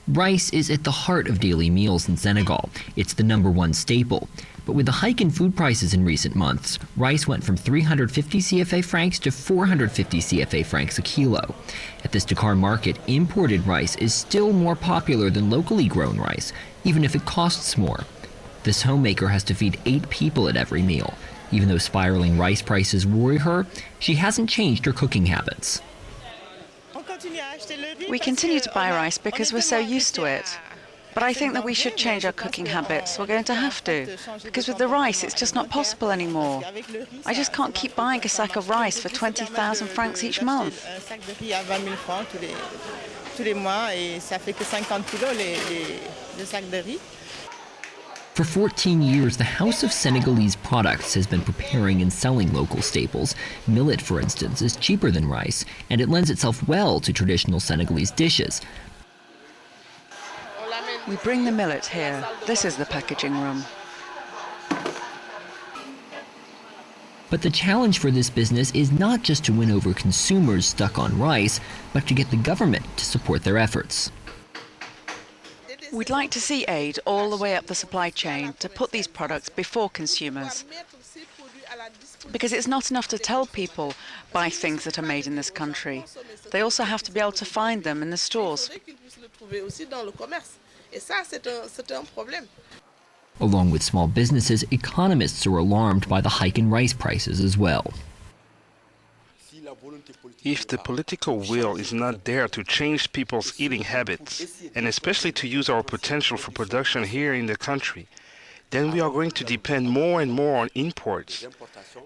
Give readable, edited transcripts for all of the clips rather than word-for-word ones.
Rice is at the heart of daily meals in Senegal. It's the #1 staple. But with the hike in food prices in recent months, rice went from 350 CFA francs to 450 CFA francs a kilo. At this Dakar market, imported rice is still more popular than locally grown rice, even if it costs more. This homemaker has to feed 8 people at every meal. Even though spiraling rice prices worry her, she hasn't changed her cooking habits. We continue to buy rice because we're so used to it. But I think that we should change our cooking habits. We're going to have to, because with the rice, it's just not possible anymore. I just can't keep buying a sack of rice for 20,000 francs each month. For 14 years, the House of Senegalese Products has been preparing and selling local staples. Millet, for instance, is cheaper than rice, and it lends itself well to traditional Senegalese dishes. We bring the millet here. This is the packaging room. But the challenge for this business is not just to win over consumers stuck on rice, but to get the government to support their efforts. We'd like to see aid all the way up the supply chain to put these products before consumers. Because it's not enough to tell people, buy things that are made in this country. They also have to be able to find them in the stores. Along with small businesses, economists are alarmed by the hike in rice prices as well. If the political will is not there to change people's eating habits, and especially to use our potential for production here in the country, then we are going to depend more and more on imports.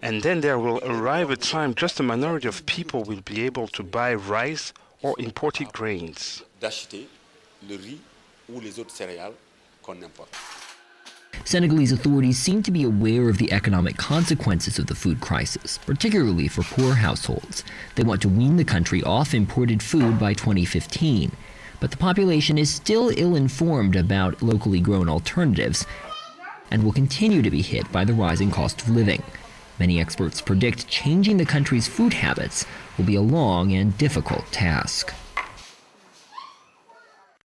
And then there will arrive a time just a minority of people will be able to buy rice or imported grains. Senegalese authorities seem to be aware of the economic consequences of the food crisis, particularly for poor households. They want to wean the country off imported food by 2015. But the population is still ill-informed about locally grown alternatives and will continue to be hit by the rising cost of living. Many experts predict changing the country's food habits will be a long and difficult task.